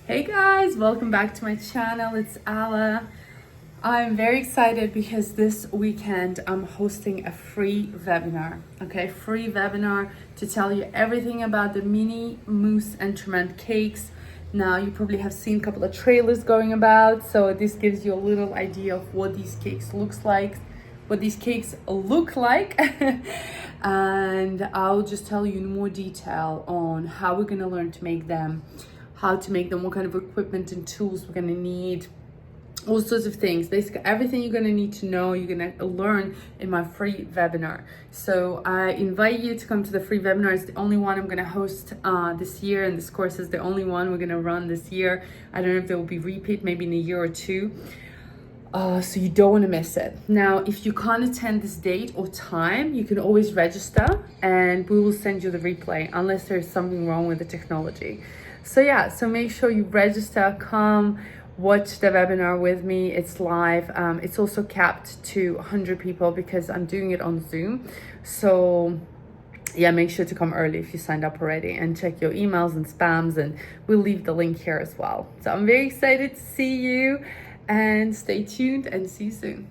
Hey guys, welcome back to my channel. It's Ala. I'm very excited because this weekend I'm hosting a free webinar. Okay, free webinar to tell you everything about the mini mousse Entremet cakes. Now you probably have seen a couple of trailers going about, so this gives you a little idea of what these cakes look like, and I'll just tell you in more detail on how we're gonna learn to make them, what kind of equipment and tools we're gonna need, all sorts of things. Basically everything you're gonna need to know, you're gonna learn in my free webinar. So I invite you to come to the free webinar. It's the only one I'm gonna host this year, and this course is the only one we're gonna run this year. I don't know if there will be repeat, maybe in a year or two. So you don't want to miss it. Now, if you can't attend this date or time, you can always register and we will send you the replay unless there's something wrong with the technology. So yeah, so make sure you register, come watch the webinar with me. It's live. It's also capped to 100 people because I'm doing it on Zoom. So yeah, make sure to come early if you signed up already, and check your emails and spams, and we'll leave the link here as well. So I'm very excited to see you, and stay tuned and see you soon.